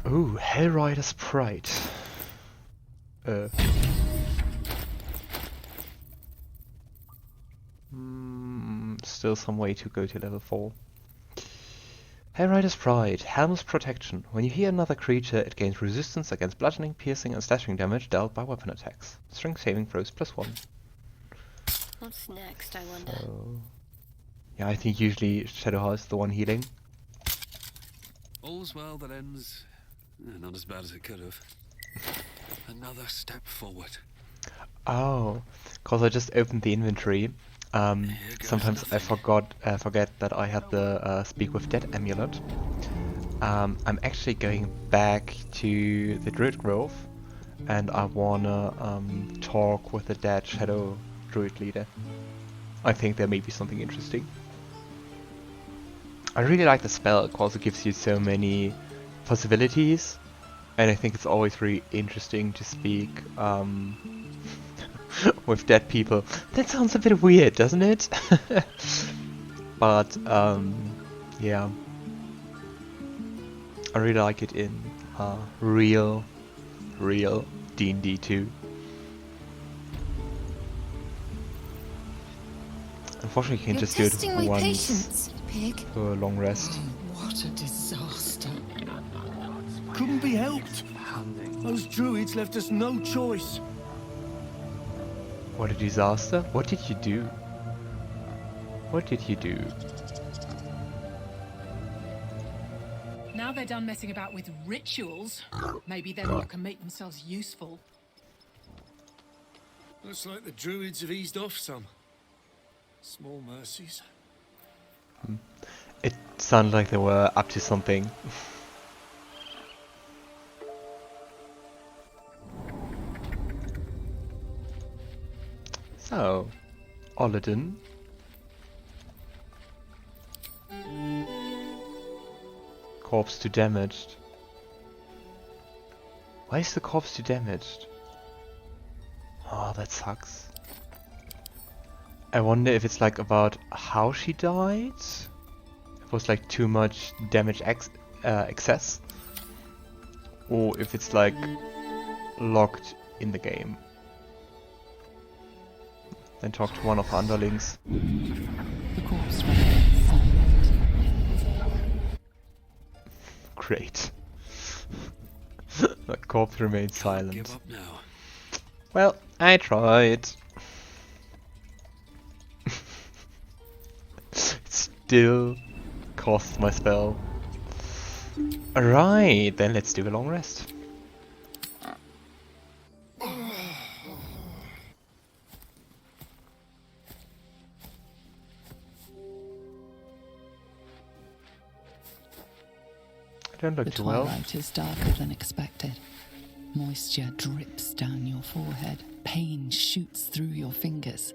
Ooh, Hellrider's Pride. Still some way to go to level 4. Hellrider's Pride, Helm's Protection. When you hear another creature, it gains resistance against bludgeoning, piercing, and slashing damage dealt by weapon attacks. Strength saving throws +1. What's next, I wonder? So, yeah, I think usually Shadowheart is the one healing. All's well that ends not as bad as it could have. Another step forward. Oh, cause I just opened the inventory. Sometimes I forget that I had the Speak with Dead amulet. I'm actually going back to the Druid Grove, and I wanna talk with the dead Shadow Druid leader. I think there may be something interesting. I really like the spell because it gives you so many possibilities, and I think it's always really interesting to speak with dead people. That sounds a bit weird, doesn't it? But yeah, I really like it in real D&D 2. Unfortunately, you can just do it once for a long rest. What a disaster. Couldn't be helped. Those druids left us no choice. What a disaster? What did you do? What did you do? Now they're done messing about with rituals, maybe then they can make themselves useful. Looks like the druids have eased off some. Small mercies. It sounded like they were up to something. So, Olladin. Corpse too damaged. Why is the corpse too damaged? Oh, that sucks. I wonder if it's like about how she died? It was like too much damage excess? Or if it's like locked in the game. Then talk to one of the underlings. The corpse remains silent. Great. The corpse remains silent. Give up now. Well, I tried. Still cost my spell. Alright, then let's do a long rest. Don't look The too well. twilight is darker than expected. Moisture drips down your forehead. Pain shoots through your fingers.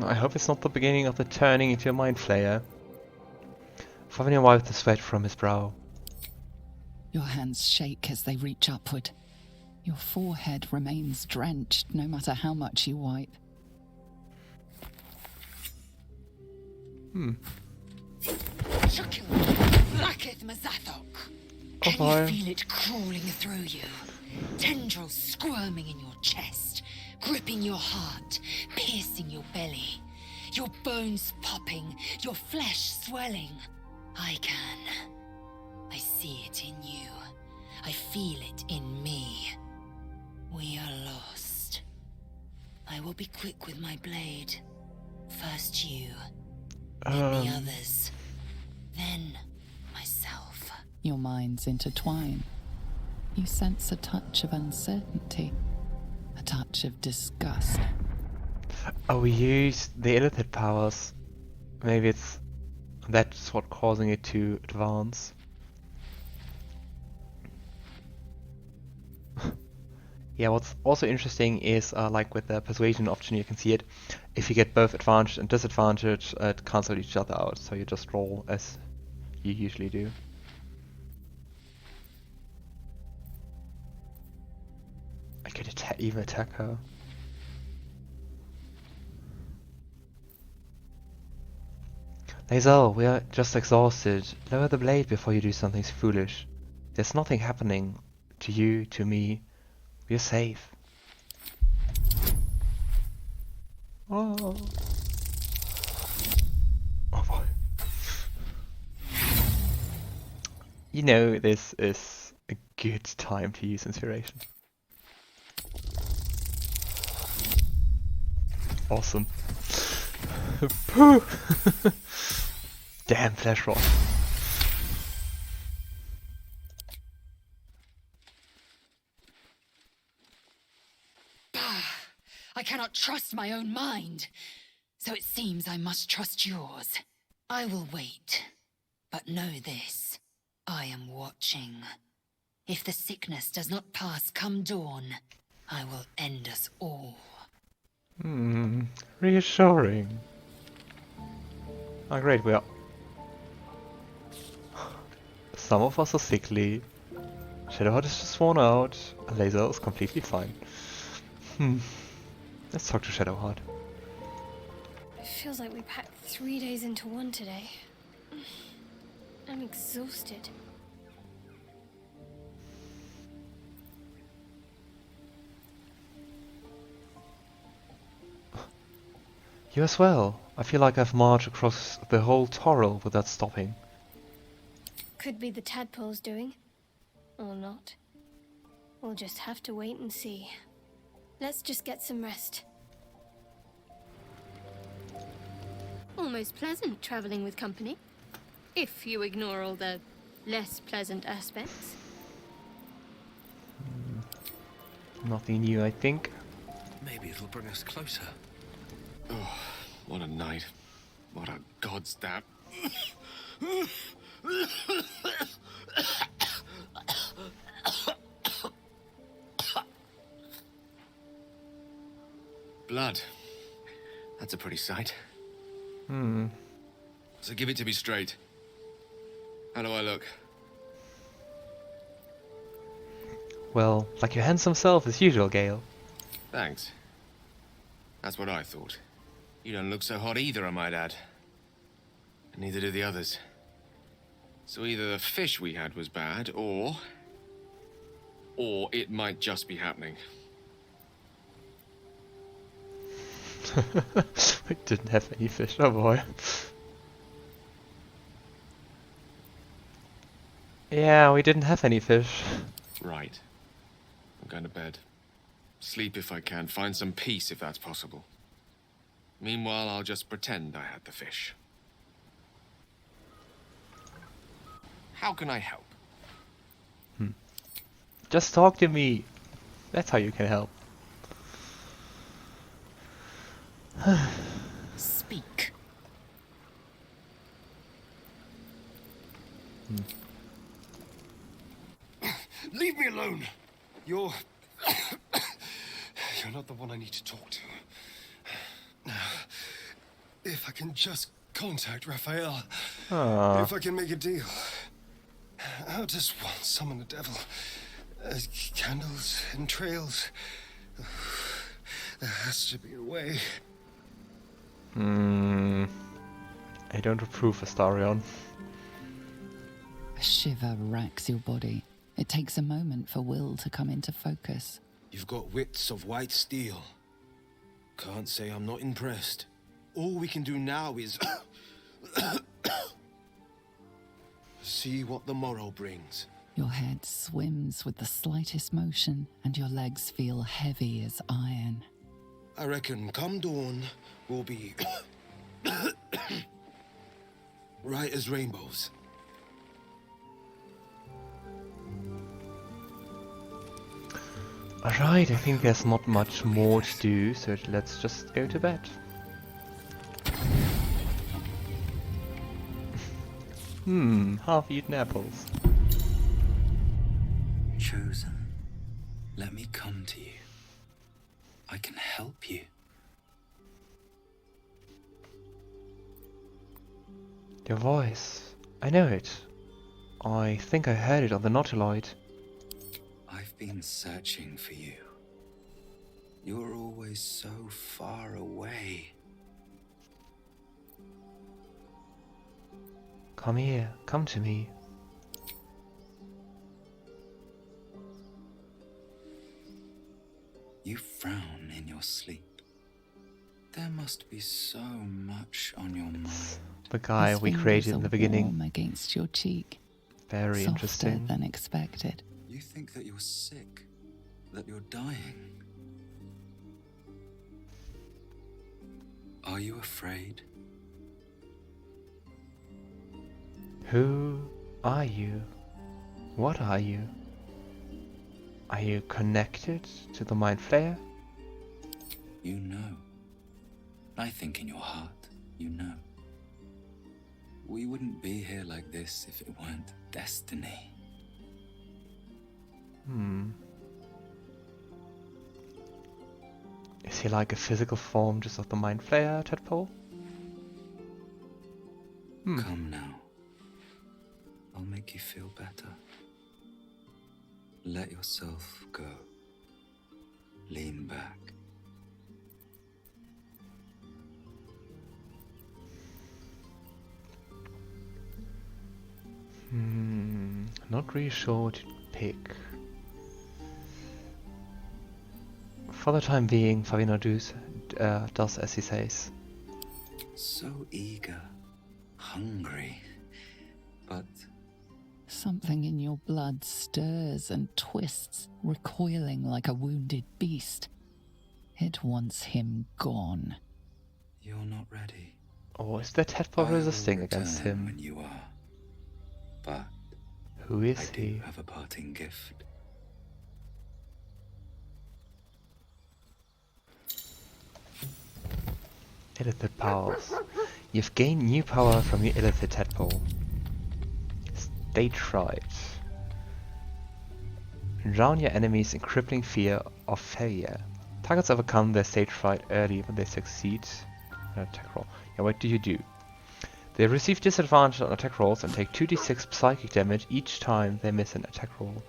I hope it's not the beginning of the turning into a mindflayer. Favinor wiped the sweat from his brow. Your hands shake as they reach upward. Your forehead remains drenched no matter how much you wipe. Oh boy. Can you feel it crawling through you? Tendrils squirming in your chest, gripping your heart, piercing your belly. Your bones popping, your flesh swelling. I can. I see it in you. I feel it in me. We are lost. I will be quick with my blade. First you, then the others, then myself. Your minds intertwine. You sense a touch of uncertainty, a touch of disgust. Oh, we used the illithid powers. Maybe that's what causing it to advance. Yeah, what's also interesting is like with the persuasion option, you can see it. If you get both advantage and disadvantage, it cancel each other out, so you just roll as you usually do. I could even attack her. Lae'zel, we are just exhausted. Lower the blade before you do something foolish. There's nothing happening to you, to me. We're safe. Oh. Oh boy. You know, this is a good time to use inspiration. Awesome. Pooh! Damn flesh rot. I cannot trust my own mind, so it seems I must trust yours. I will wait, but know this. I am watching. If the sickness does not pass come dawn, I will end us all. Reassuring. Oh great, we are... Some of us are sickly. Shadowheart is just worn out. Lae'zel is completely fine. Let's talk to Shadowheart. It feels like we packed 3 days into one today. I'm exhausted. You as well. I feel like I've marched across the whole Toril without stopping. Could be the tadpole's doing. Or not. We'll just have to wait and see. Let's just get some rest. Almost pleasant traveling with company. If you ignore all the less pleasant aspects. Nothing new, I think. Maybe it'll bring us closer. Oh, what a night. What a godstab. Blood. That's a pretty sight. So give it to me straight. How do I look? Well, like your handsome self as usual, Gale. Thanks. That's what I thought. You don't look so hot either, I might add. And neither do the others. So either the fish we had was bad, or it might just be happening. We didn't have any fish, oh boy. Yeah, we didn't have any fish. Right. I'm going to bed. Sleep if I can, find some peace if that's possible. Meanwhile, I'll just pretend I had the fish. How can I help? Just talk to me. That's how you can help. Speak. Leave me alone! You're not the one I need to talk to. If I can just contact Raphael. If I can make a deal. How does one summon a devil? Candles and trails. There has to be a way. I don't approve, Astarion. A shiver racks your body. It takes a moment for Wyll to come into focus. You've got wits of white steel. Can't say I'm not impressed. All we can do now is see what the morrow brings. Your head swims with the slightest motion, and your legs feel heavy as iron. I reckon come dawn, we'll be right as rainbows. Alright, I think there's not much more to do, so let's just go to bed. Half-eaten apples. Chosen, let me come to you. I can help you. Your voice. I know it. I think I heard it on the Nautiloid. I've been searching for you. You're always so far away. Come here, come to me. You frown in your sleep. There must be so much on your mind. The guy His we fingers created in are the beginning. warm against your cheek. Very Softer interesting. than expected. You think that you're sick, that you're dying. Are you afraid? Who are you? What are you? Are you connected to the Mindflayer? You know. I think in your heart, you know. We wouldn't be here like this if it weren't destiny. Is he like a physical form just of the Mindflayer, Tadpole? Come now. I'll make you feel better. Let yourself go. Lean back. Not really sure what to pick. For the time being, Favinor does as he says. So eager, hungry, but Something in your blood stirs and twists, recoiling like a wounded beast. It wants him gone. you're not ready. Or is the Tadpole I will resisting against return him? when you are. But Who is I do he? have a parting gift. Illithid powers. You've gained new power from your Illithid Tadpole. Stage Fright. Drown your enemies in crippling fear of failure. Targets overcome their stage fright early when they succeed an attack roll. Yeah, what do you do? They receive disadvantage on attack rolls and take 2d6 psychic damage each time they miss an attack roll.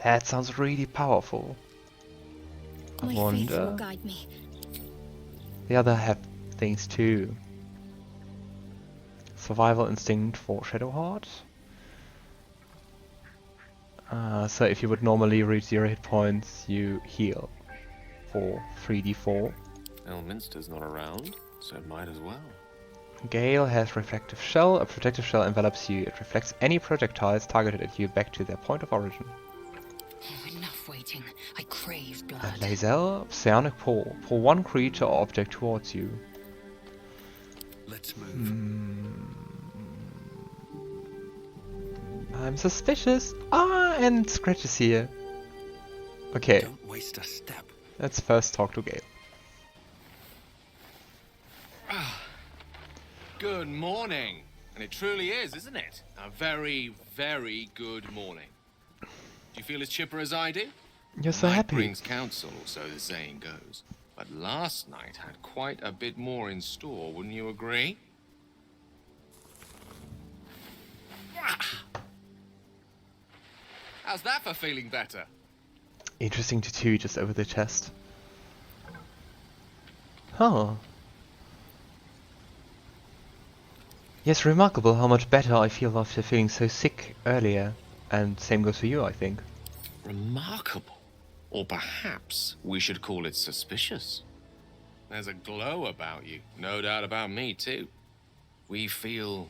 That sounds really powerful. I My faith will wonder. guide me. The other have things too. Survival instinct for Shadowheart. So if you would normally reach 0 hit points, you heal for 3d4. Elminster's not around, so it might as well. Gale has Reflective Shell. A protective shell envelops you. It reflects any projectiles targeted at you back to their point of origin. Oh, enough waiting. I crave blood. Lae'zel, Psionic Pull. Pull one creature or object towards you. Let's move. I'm suspicious. And Scratch is here. Okay, Don't waste a step. let's first talk to Gale. Good morning. And it truly is, isn't it? A very, very good morning. Do you feel as chipper as I do? You're so Night happy. brings counsel, or so the saying goes. But last night had quite a bit more in store, wouldn't you agree? How's that for feeling better? Interesting tattoo just over the chest. Huh. Yes, remarkable how much better I feel after feeling so sick earlier. And same goes for you, I think. Remarkable. Or perhaps we should call it suspicious. There's a glow about you, no doubt about me too. We feel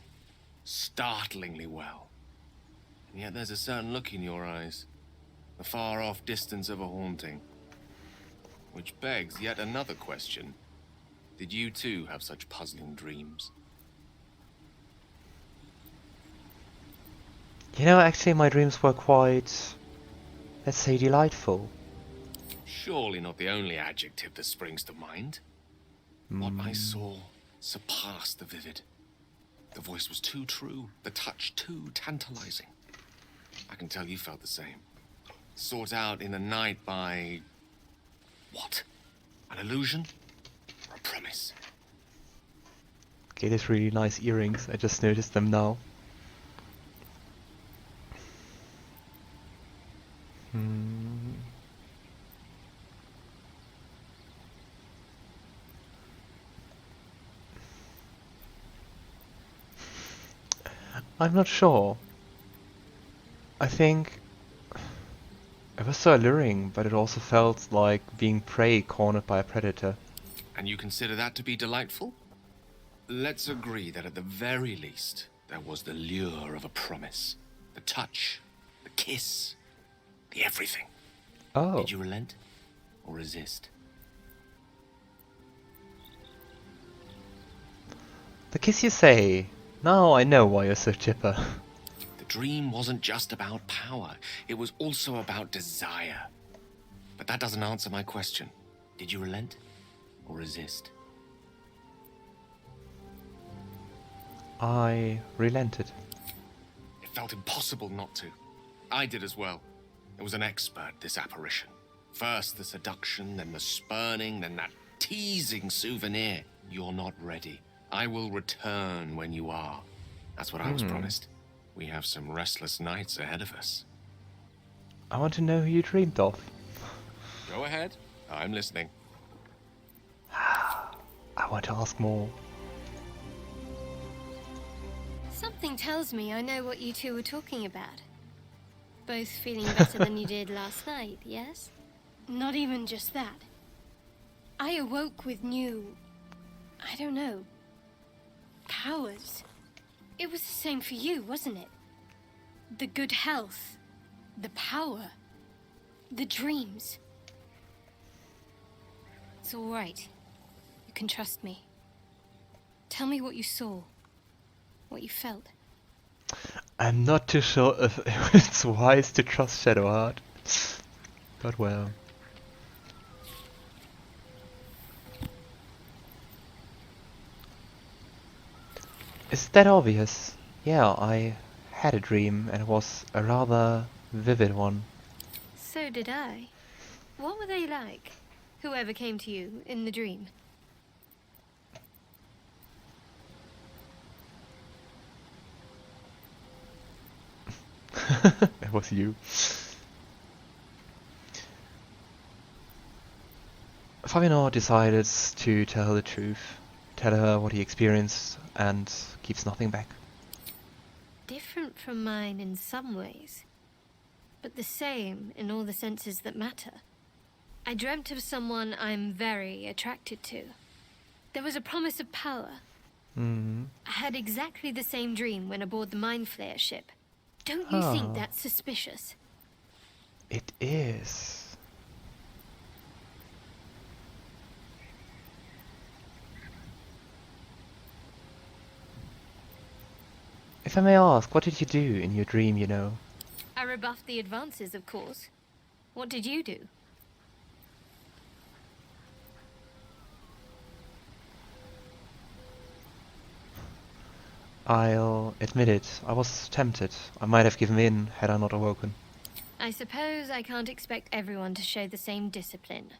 startlingly well. And yet there's a certain look in your eyes, the far-off distance of a haunting. Which begs yet another question. Did you too have such puzzling dreams? You know, actually my dreams were quite, let's say, delightful. Surely not the only adjective that springs to mind. What I saw surpassed the vivid. The voice was too true, the touch too tantalizing. I can tell you felt the same. Sought out in the night by... what? An illusion? Or a promise? Okay, these really nice earrings, I just noticed them now. I'm not sure. I think it was so alluring, but it also felt like being prey cornered by a predator. And you consider that to be delightful? Let's agree that at the very least, there was the lure of a promise. The touch, the kiss, the everything. Oh. Did you relent or resist? The kiss you say. Now I know why you're so chipper. The dream wasn't just about power. It was also about desire. But that doesn't answer my question. Did you relent or resist? I relented. It felt impossible not to. I did as well. It was an expert, this apparition. First the seduction, then the spurning, then that teasing souvenir. You're not ready. I will return when you are. That's what I was promised. We have some restless nights ahead of us. I want to know who you dreamed of. Go ahead. I'm listening. I want to ask more. Something tells me I know what you two were talking about. Both feeling better than you did last night, yes? Not even just that. I awoke with new... I don't know... powers. It was the same for you, wasn't it? The good health, the power, the dreams. It's all right. You can trust me. Tell me what you saw, what you felt. I'm not too sure if it's wise to trust Shadowheart. But well. Is that obvious? Yeah, I had a dream and it was a rather vivid one. So did I. What were they like? Whoever came to you in the dream? It was you. Favinor decided to tell the truth, tell her what he experienced, and keeps nothing back. Different from mine in some ways, but the same in all the senses that matter. I dreamt of someone I'm very attracted to. There was a promise of power. I had exactly the same dream when aboard the Mindflayer ship. Don't you think that's suspicious? It is. If I may ask, what did you do in your dream, you know? I rebuffed the advances, of course. What did you do? I'll admit it, I was tempted. I might have given in had I not awoken. I suppose I can't expect everyone to show the same discipline.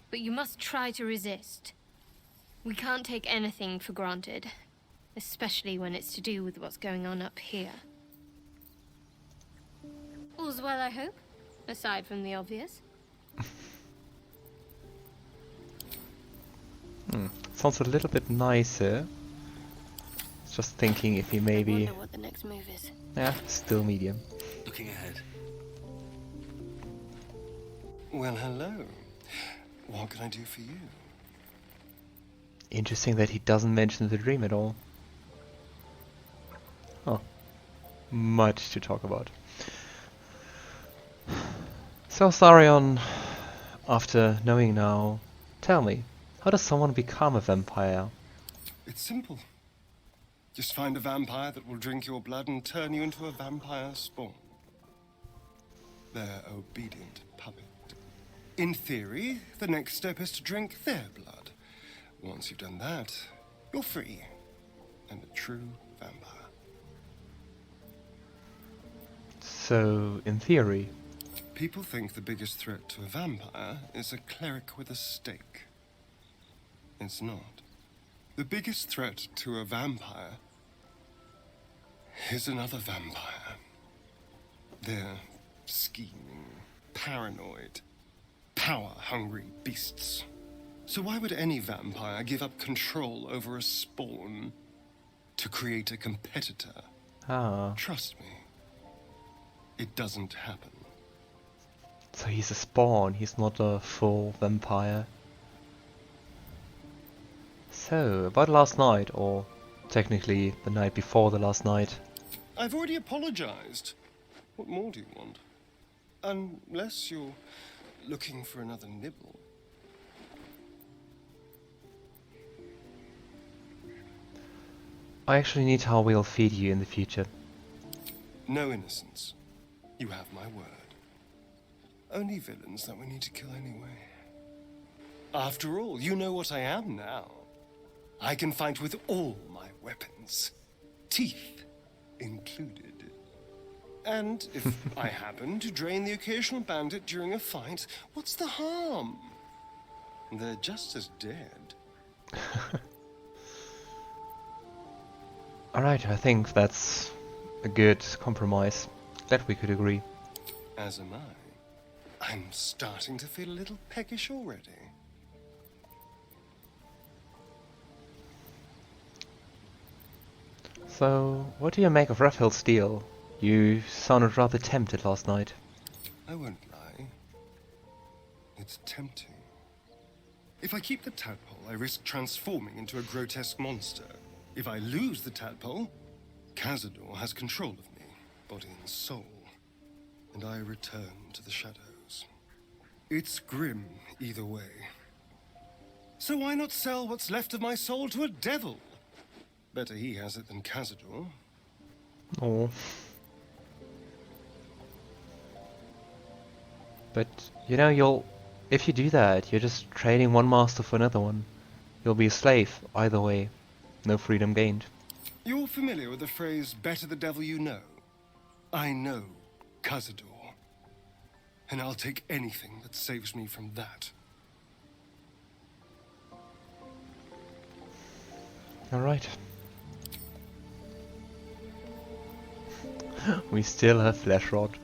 But you must try to resist. We can't take anything for granted. Especially when it's to do with what's going on up here. All's well, I hope? Aside from the obvious. Sounds a little bit nicer. Just thinking if he I maybe... wonder what the next move is. Yeah, still medium. Looking ahead. Well, hello. What can I do for you? Interesting that he doesn't mention the dream at all. Oh, much to talk about. So Astarion, after knowing now, tell me, how does someone become a vampire? It's simple. Just find a vampire that will drink your blood and turn you into a vampire spawn. Their obedient puppet. In theory, the next step is to drink their blood. Once you've done that, you're free and a true vampire. So, in theory... People think the biggest threat to a vampire is a cleric with a stake. It's not. The biggest threat to a vampire is another vampire. They're scheming, paranoid, power-hungry beasts. So why would any vampire give up control over a spawn to create a competitor? Ah, Trust me, it doesn't happen. so he's a spawn, he's not a full vampire. So, about last night, or technically the night before the last night. I've already apologized. What more do you want? Unless you're looking for another nibble. I actually need how we'll feed you in the future. No innocence. You have my word. Only villains that we need to kill anyway. After all, you know what I am now. I can fight with all my weapons. Teeth included. And if I happen to drain the occasional bandit during a fight, what's the harm? They're just as dead. Alright, I think that's a good compromise. Glad we could agree. As am I. I'm starting to feel a little peckish already. So, what do you make of Raphael's deal? You sounded rather tempted last night. I won't lie. It's tempting. If I keep the tadpole, I risk transforming into a grotesque monster. If I lose the tadpole, Cazador has control of me, body and soul, and I return to the shadows. It's grim either way. So why not sell what's left of my soul to a devil? Better he has it than Cazador. Oh. But, you know, if you do that, you're just trading one master for another one. You'll be a slave, either way. No freedom gained. You're familiar with the phrase, better the devil you know? I know Cazador. And I'll take anything that saves me from that. Alright. We still have Flesh Rod.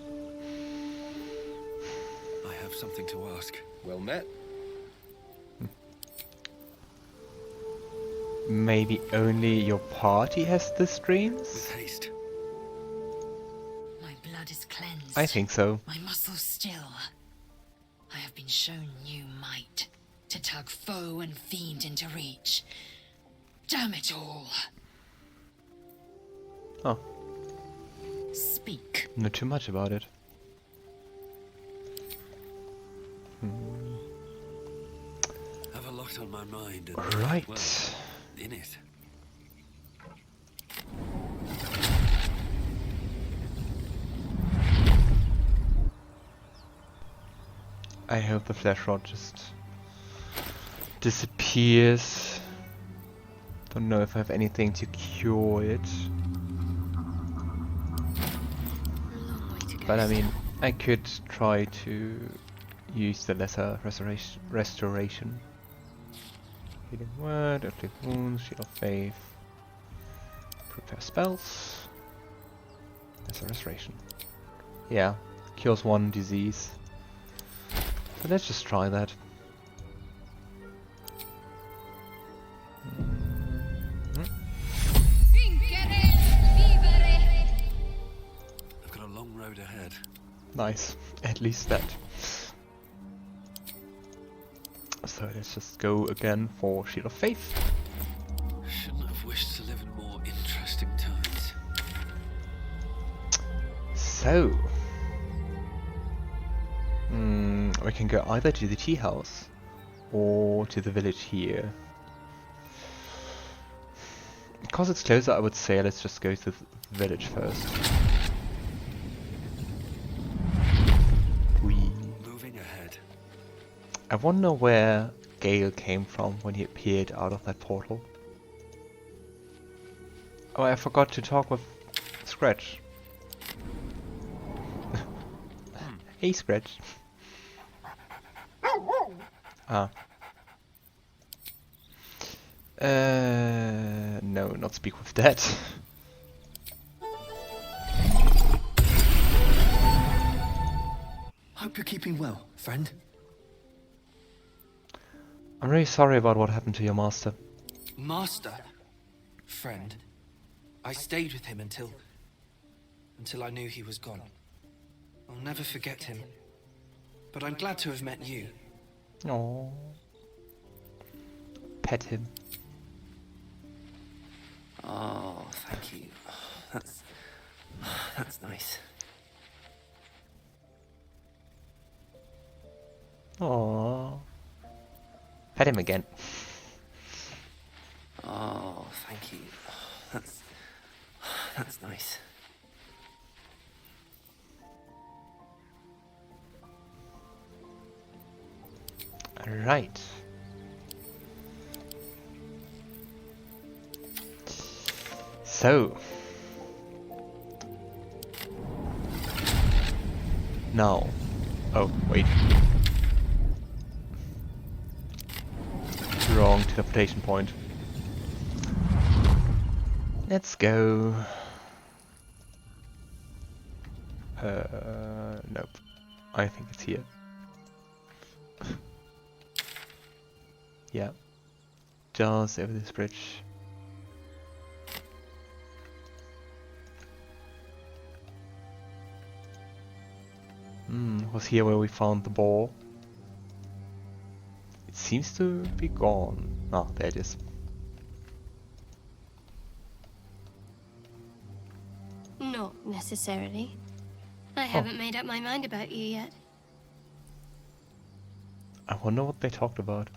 I have something to ask. Well met. Maybe only your party has this dreams? With haste. My blood is cleansed. I think so. My muscles still. I have been shown new might to tug foe and fiend into reach. Damn it all. Oh, Speak. not too much about it. Have a lot on my mind and Right. well, in it. I hope the Flesh Rod just disappears. Don't know if I have anything to cure it. But I mean, I could try to use the lesser restoration. Healing word, afflict wounds, shield of faith. Prepare spells. Lesser restoration. Yeah, cures one disease. So let's just try that. I've got a long road ahead. Nice, at least that. So let's just go again for Shield of Faith. Shouldn't have wished to live in more interesting times. So, we can go either to the tea house or to the village here. Because it's closer, I would say let's just go to the village first. Moving ahead. I wonder where Gale came from when he appeared out of that portal. Oh, I forgot to talk with Scratch. Hey, Scratch. Ah. No, not speak with that. Hope you're keeping well, friend. I'm really sorry about what happened to your master. Master? Friend? I stayed with him until until I knew he was gone. I'll never forget him. But I'm glad to have met you. Oh, pet him. Oh, thank you. That's nice. Oh, pet him again. Oh, thank you. That's nice. Right. So now, oh wait, wrong teleportation point. Let's go. Nope. I think it's here. Yeah. Just over this bridge. Was here where we found the ball. It seems to be gone. Ah, there it is. Not necessarily. I haven't made up my mind about you yet. I wonder what they talked about.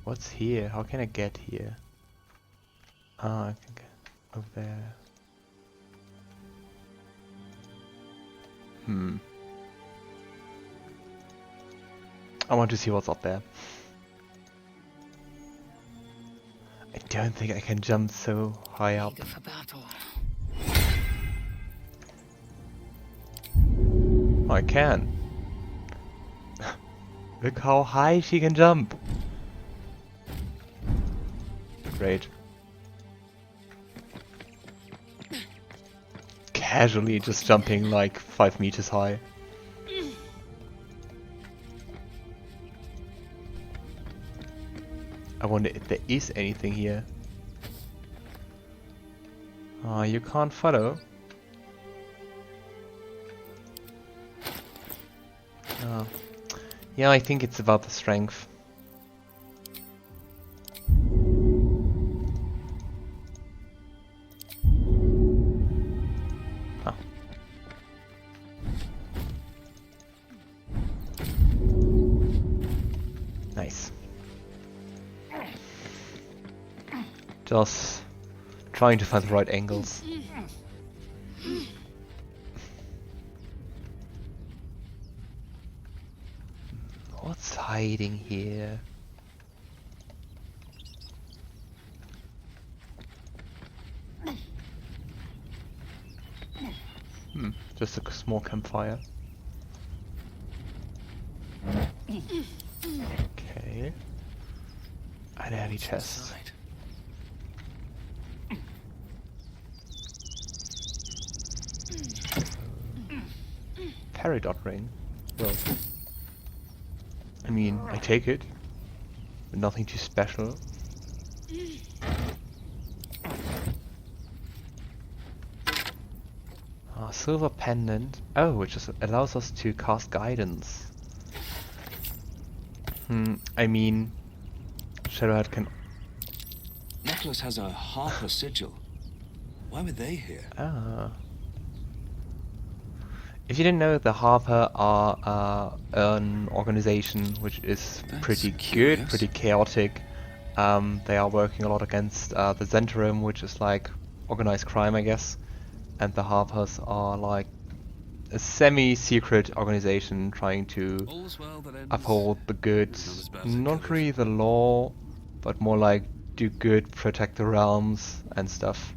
What's here? How can I get here? Ah, I think over there. I want to see what's up there. I don't think I can jump so high up. Eager for battle. I can. Look how high she can jump. Great. Casually just jumping like 5 meters high. I wonder if there is anything here. Ah, you can't follow. Oh. Yeah, I think it's about the strength. Oh. Nice. Just trying to find the right angles. What's hiding here? Just a small campfire. Okay. An early chest. Peridot ring. Well, I mean, I take it, but nothing too special. Silver pendant. Oh, which just allows us to cast guidance. I mean, Shadowheart can. Necklace has a Harper sigil. Why were they here? Ah. If you didn't know, the Harper are an organization which is pretty good, pretty chaotic. They are working a lot against the Zentrum, which is like organized crime, I guess. And the Harpers are like a semi-secret organization trying to uphold the good, not really the law, but more like do good, protect the realms and stuff.